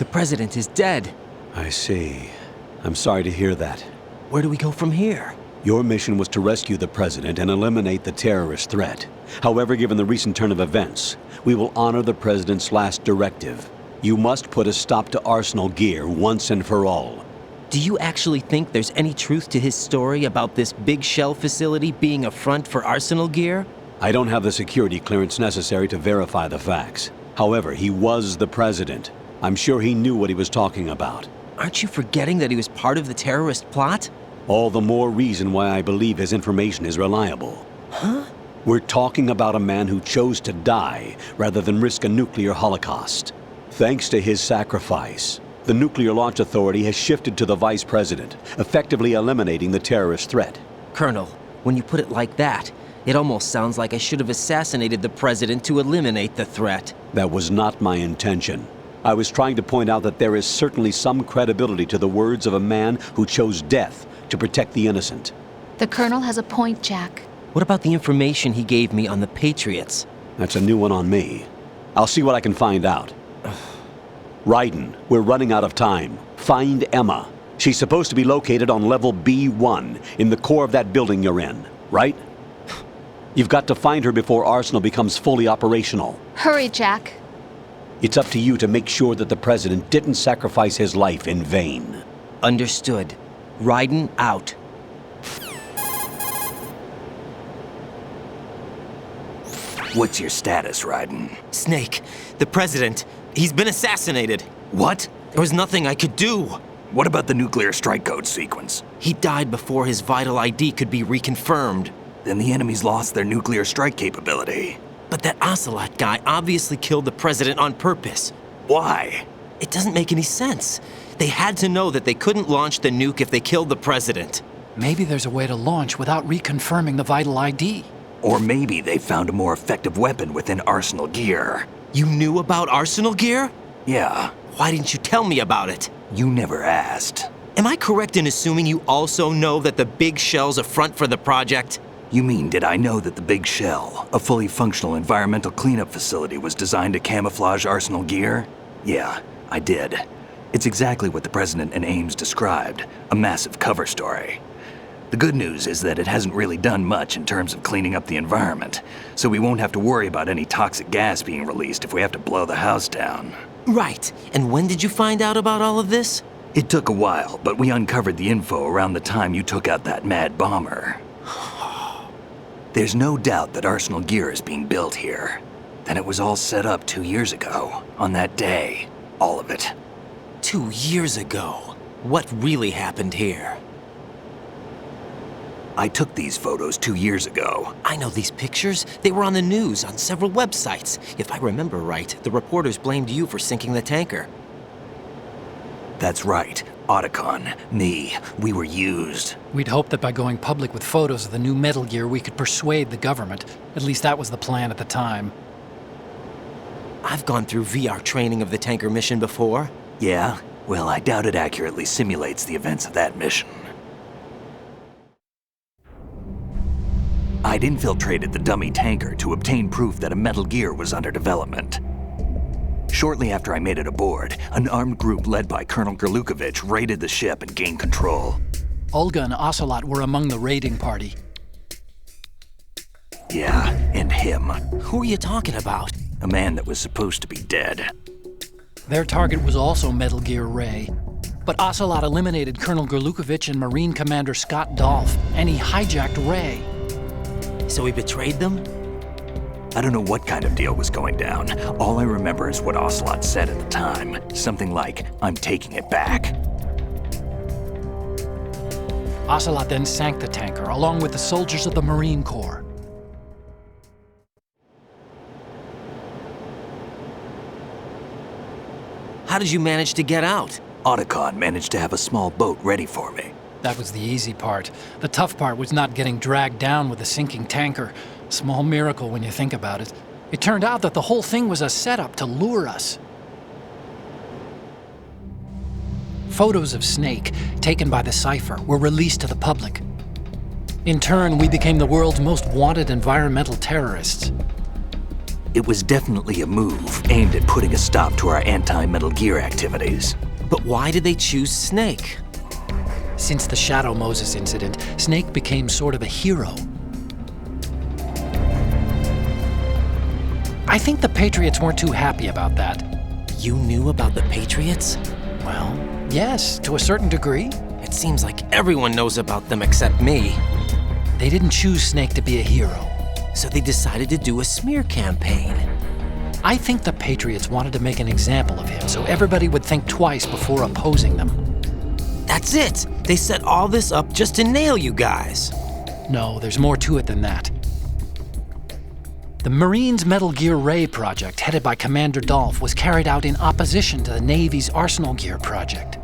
The president is dead. I see. I'm sorry to hear that. Where do we go from here? Your mission was to rescue the president and eliminate the terrorist threat. However, given the recent turn of events, we will honor the president's last directive. You must put a stop to Arsenal Gear once and for all. Do you actually think there's any truth to his story about this big shell facility being a front for Arsenal Gear? I don't have the security clearance necessary to verify the facts. However, he was the president. I'm sure he knew what he was talking about. Aren't you forgetting that he was part of the terrorist plot? All the more reason why I believe his information is reliable. Huh? We're talking about a man who chose to die rather than risk a nuclear holocaust. Thanks to his sacrifice, the Nuclear Launch Authority has shifted to the vice president, effectively eliminating the terrorist threat. Colonel, when you put it like that, it almost sounds like I should have assassinated the president to eliminate the threat. That was not my intention. I was trying to point out that there is certainly some credibility to the words of a man who chose death to protect the innocent. The Colonel has a point, Jack. What about the information he gave me on the Patriots? That's a new one on me. I'll see what I can find out. Raiden, we're running out of time. Find Emma. She's supposed to be located on level B1, in the core of that building you're in, right? You've got to find her before Arsenal becomes fully operational. Hurry, Jack. It's up to you to make sure that the president didn't sacrifice his life in vain. Understood. Raiden out. What's your status, Raiden? Snake, the president, he's been assassinated. What? There was nothing I could do. What about the nuclear strike code sequence? He died before his vital ID could be reconfirmed. Then the enemy's lost their nuclear strike capability. But that Ocelot guy obviously killed the president on purpose. Why? It doesn't make any sense. They had to know that they couldn't launch the nuke if they killed the president. Maybe there's a way to launch without reconfirming the vital ID. Or maybe they found a more effective weapon within Arsenal Gear. You knew about Arsenal Gear? Yeah. Why didn't you tell me about it? You never asked. Am I correct in assuming you also know that the big shell's a front for the project? You mean, did I know that the Big Shell, a fully functional environmental cleanup facility, was designed to camouflage Arsenal Gear? Yeah, I did. It's exactly what the President and Ames described, a massive cover story. The good news is that it hasn't really done much in terms of cleaning up the environment, so we won't have to worry about any toxic gas being released if we have to blow the house down. Right. And when did you find out about all of this? It took a while, but we uncovered the info around the time you took out that mad bomber. There's no doubt that Arsenal Gear is being built here. Then it was all set up 2 years ago, on that day. All of it. 2 years ago? What really happened here? I took these photos 2 years ago. I know these pictures. They were on the news, on several websites. If I remember right, the reporters blamed you for sinking the tanker. That's right. Otacon, me, we were used. We'd hoped that by going public with photos of the new Metal Gear, we could persuade the government. At least that was the plan at the time. I've gone through VR training of the tanker mission before. Yeah? Well, I doubt it accurately simulates the events of that mission. I'd infiltrated the dummy tanker to obtain proof that a Metal Gear was under development. Shortly after I made it aboard, an armed group led by Colonel Gurlukovich raided the ship and gained control. Olga and Ocelot were among the raiding party. Yeah, and him. Who are you talking about? A man that was supposed to be dead. Their target was also Metal Gear RAY. But Ocelot eliminated Colonel Gurlukovich and Marine Commander Scott Dolph, and he hijacked RAY. So he betrayed them? I don't know what kind of deal was going down. All I remember is what Ocelot said at the time. Something like, "I'm taking it back." Ocelot then sank the tanker, along with the soldiers of the Marine Corps. How did you manage to get out? Otacon managed to have a small boat ready for me. That was the easy part. The tough part was not getting dragged down with a sinking tanker. Small miracle when you think about it. It turned out that the whole thing was a setup to lure us. Photos of Snake, taken by the Cypher, were released to the public. In turn, we became the world's most wanted environmental terrorists. It was definitely a move aimed at putting a stop to our anti-Metal Gear activities. But why did they choose Snake? Since the Shadow Moses incident, Snake became sort of a hero. I think the Patriots weren't too happy about that. You knew about the Patriots? Well, yes, to a certain degree. It seems like everyone knows about them except me. They didn't choose Snake to be a hero. So they decided to do a smear campaign. I think the Patriots wanted to make an example of him so everybody would think twice before opposing them. That's it! They set all this up just to nail you guys. No, there's more to it than that. The Marines' Metal Gear RAY project, headed by Commander Dolph, was carried out in opposition to the Navy's Arsenal Gear project.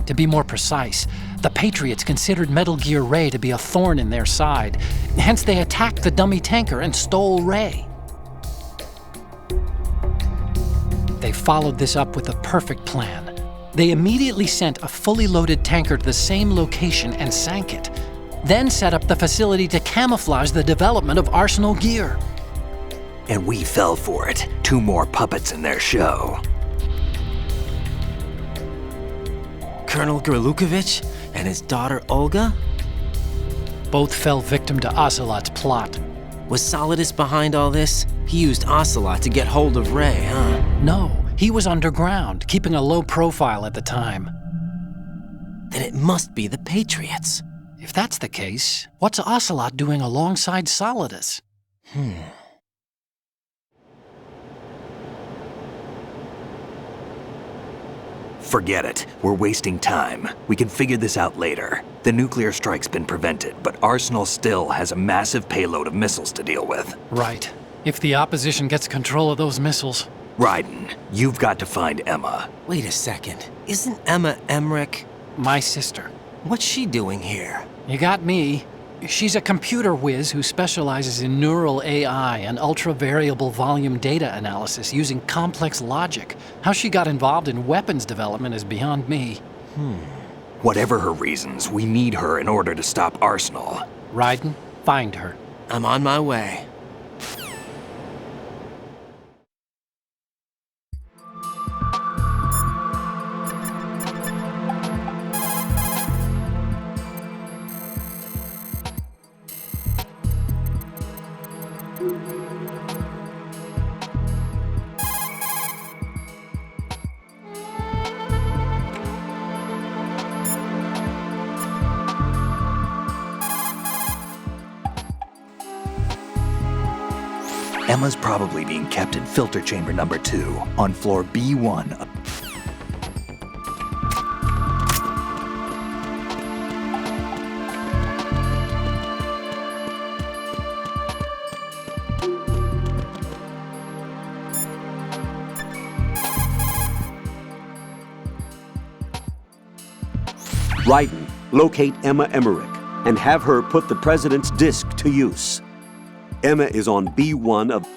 To be more precise, the Patriots considered Metal Gear RAY to be a thorn in their side. Hence, they attacked the dummy tanker and stole RAY. They followed this up with a perfect plan. They immediately sent a fully loaded tanker to the same location and sank it, then set up the facility to camouflage the development of Arsenal Gear. And we fell for it. 2 more puppets in their show. Colonel Gurlukovich and his daughter Olga? Both fell victim to Ocelot's plot. Was Solidus behind all this? He used Ocelot to get hold of Ray, huh? No, he was underground, keeping a low profile at the time. Then it must be the Patriots. If that's the case, what's Ocelot doing alongside Solidus? Forget it. We're wasting time. We can figure this out later. The nuclear strike's been prevented, but Arsenal still has a massive payload of missiles to deal with. Right. If the opposition gets control of those missiles. Raiden, you've got to find Emma. Wait a second. Isn't Emma Emmerich? My sister. What's she doing here? You got me. She's a computer whiz who specializes in neural AI and ultra-variable volume data analysis using complex logic. How she got involved in weapons development is beyond me. Whatever her reasons, we need her in order to stop Arsenal. Raiden, find her. I'm on my way. Emma's probably being kept in filter chamber number 2 on floor B1. Raiden, locate Emma Emmerich and have her put the President's disc to use. Emma is on B1 of...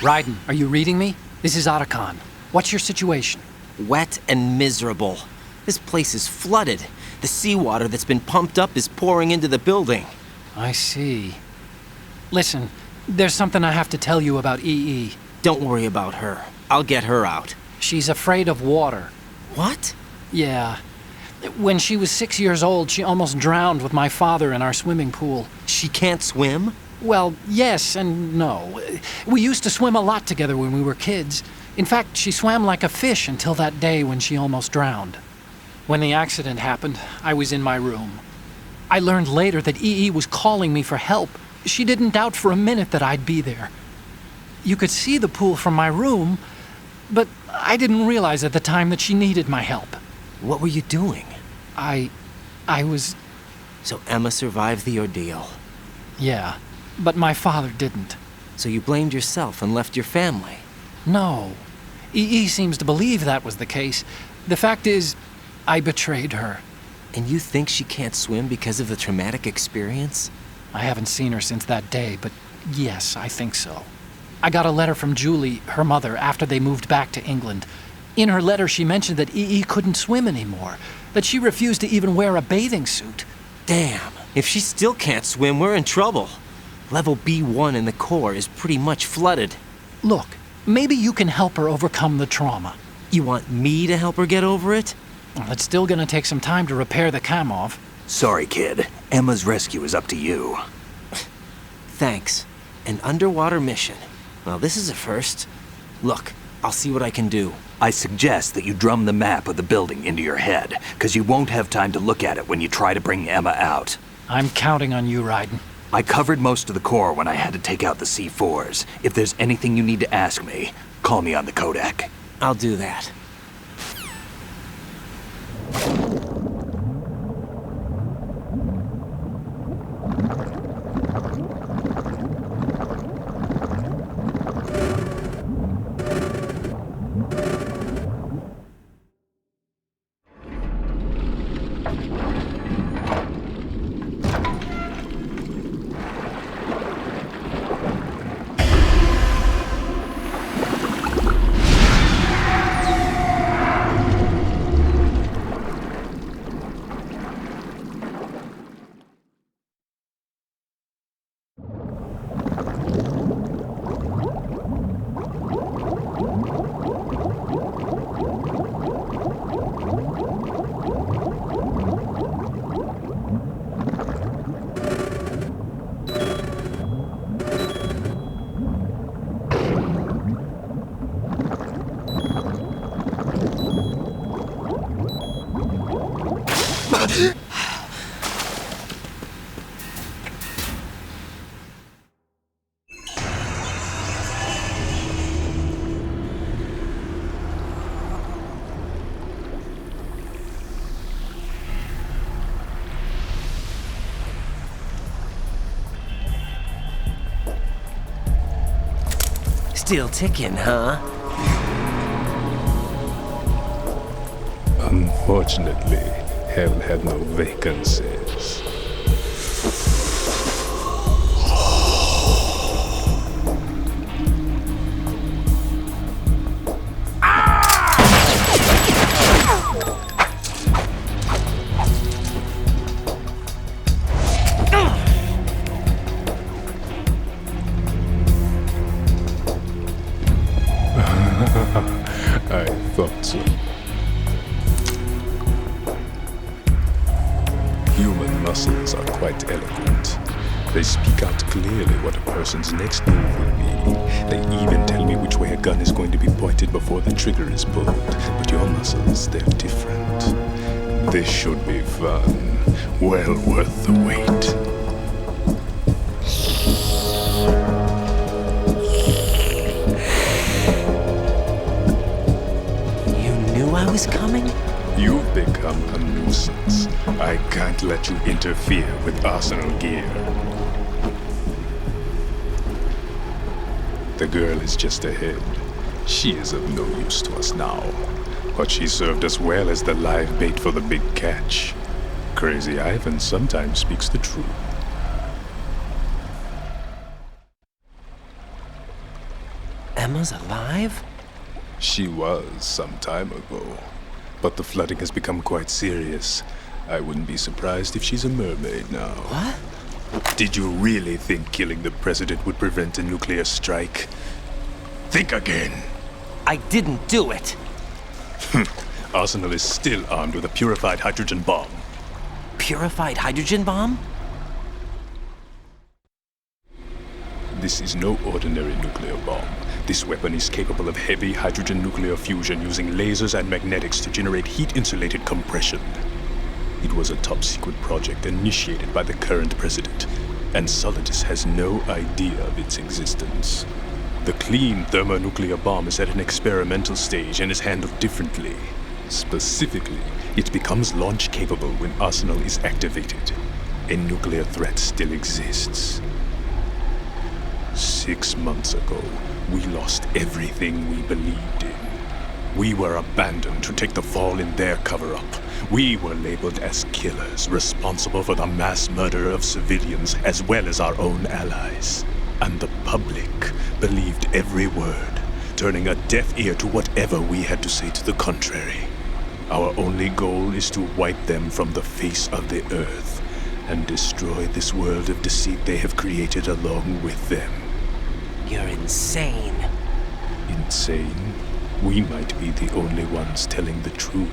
Raiden, are you reading me? This is Otacon. What's your situation? Wet and miserable. This place is flooded. The seawater that's been pumped up is pouring into the building. I see. Listen, there's something I have to tell you about EE. Don't worry about her. I'll get her out. She's afraid of water. What? Yeah. When she was 6 years old, she almost drowned with my father in our swimming pool. She can't swim? Well, yes and no. We used to swim a lot together when we were kids. In fact, she swam like a fish until that day when she almost drowned. When the accident happened, I was in my room. I learned later that EE was calling me for help. She didn't doubt for a minute that I'd be there. You could see the pool from my room, but I didn't realize at the time that she needed my help. What were you doing? I was... So Emma survived the ordeal. Yeah, but my father didn't. So you blamed yourself and left your family? No. EE seems to believe that was the case. The fact is, I betrayed her. And you think she can't swim because of the traumatic experience? I haven't seen her since that day, but yes, I think so. I got a letter from Julie, her mother, after they moved back to England. In her letter, she mentioned that EE couldn't swim anymore, that she refused to even wear a bathing suit. Damn, if she still can't swim, we're in trouble. Level B1 in the core is pretty much flooded. Look, maybe you can help her overcome the trauma. You want me to help her get over it? Well, it's still gonna take some time to repair the Kamov. Sorry, kid. Emma's rescue is up to you. Thanks. An underwater mission. Well, this is a first. Look, I'll see what I can do. I suggest that you drum the map of the building into your head, because you won't have time to look at it when you try to bring Emma out. I'm counting on you, Raiden. I covered most of the core when I had to take out the C4s. If there's anything you need to ask me, call me on the codec. I'll do that. Still ticking, huh? Unfortunately, hell had no vacancies. I thought so. Human muscles are quite eloquent. They speak out clearly what a person's next move will be. They even tell me which way a gun is going to be pointed before the trigger is pulled. But your muscles, they're different. This should be fun. Well worth the wait. I was coming? You've become a nuisance. I can't let you interfere with arsenal gear. The girl is just ahead. She is of no use to us now, but she served us well as the live bait for the big catch. Crazy Ivan sometimes speaks the truth. Emma's alive? She was some time ago. but the flooding has become quite serious. I wouldn't be surprised if she's a mermaid now. What? Did you really think killing the president would prevent a nuclear strike? Think again. I didn't do it. Arsenal is still armed with a purified hydrogen bomb. Purified hydrogen bomb? This is no ordinary nuclear bomb. This weapon is capable of heavy hydrogen nuclear fusion using lasers and magnetics to generate heat-insulated compression. It was a top-secret project initiated by the current president, and Solidus has no idea of its existence. The clean thermonuclear bomb is at an experimental stage and is handled differently. Specifically, it becomes launch-capable when Arsenal is activated. A nuclear threat still exists. 6 months ago, we lost everything we believed in. We were abandoned to take the fall in their cover-up. We were labeled as killers, responsible for the mass murder of civilians as well as our own allies. And the public believed every word, turning a deaf ear to whatever we had to say to the contrary. Our only goal is to wipe them from the face of the earth and destroy this world of deceit they have created along with them. You're insane. Insane? We might be the only ones telling the truth.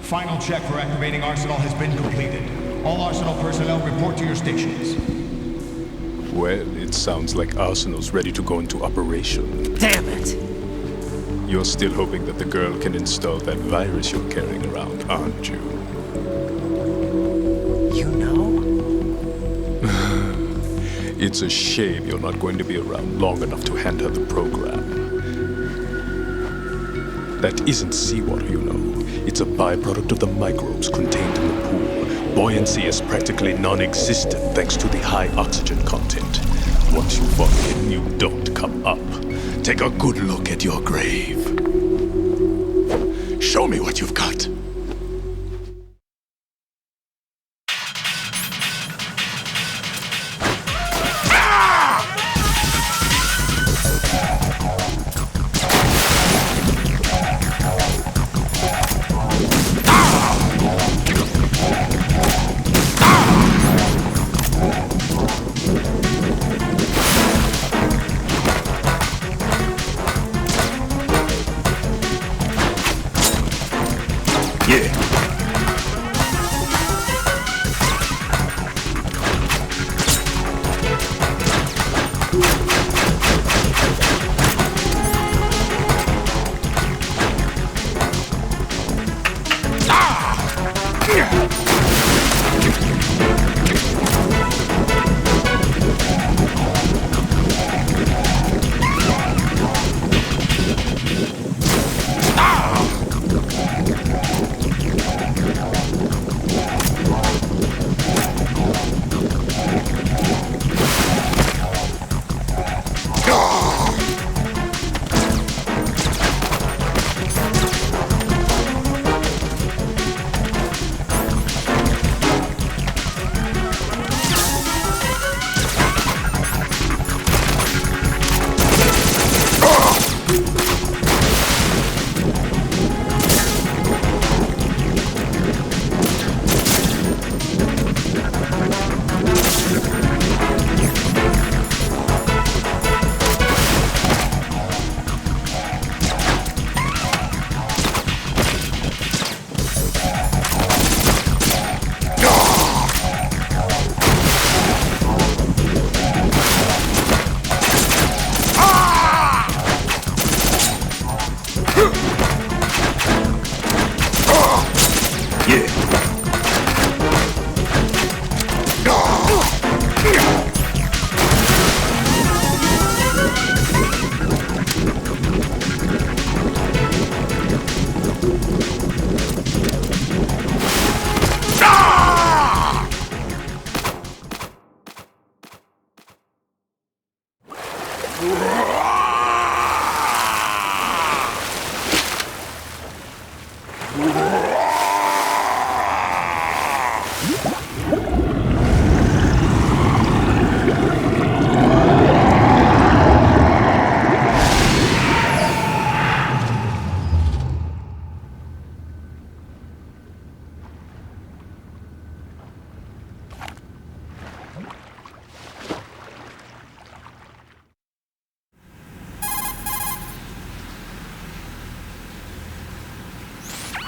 Final check for activating Arsenal has been completed. All Arsenal personnel report to your stations. Well, it sounds like Arsenal's ready to go into operation. Damn it! You're still hoping that the girl can install that virus you're carrying around, aren't you? You know? It's a shame you're not going to be around long enough to hand her the program. That isn't seawater, you know. It's a byproduct of the microbes contained in the pool. Buoyancy is practically non-existent thanks to the high oxygen content. Once you fall in, you don't come up. Take a good look at your grave. Show me what you've got.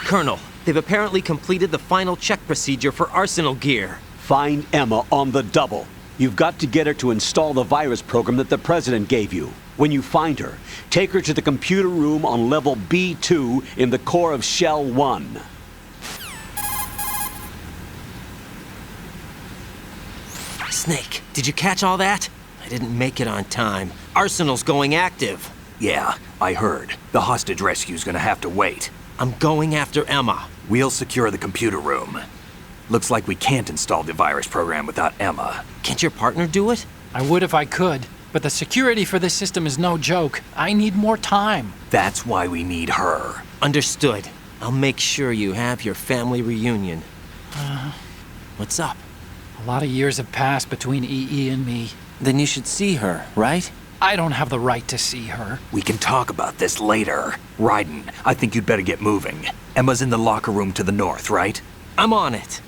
Colonel, they've apparently completed the final check procedure for arsenal gear. Find Emma on the double. You've got to get her to install the virus program that the President gave you. When you find her, take her to the computer room on level B2 in the core of Shell 1. Snake, did you catch all that? I didn't make it on time. Arsenal's going active. Yeah, I heard. The hostage rescue's gonna have to wait. I'm going after Emma. We'll secure the computer room. Looks like we can't install the virus program without Emma. Can't your partner do it? I would if I could, but the security for this system is no joke. I need more time. That's why we need her. Understood. I'll make sure you have your family reunion. What's up? A lot of years have passed between EE and me. Then you should see her, right? I don't have the right to see her. We can talk about this later. Raiden, I think you'd better get moving. Emma's in the locker room to the north, right? I'm on it.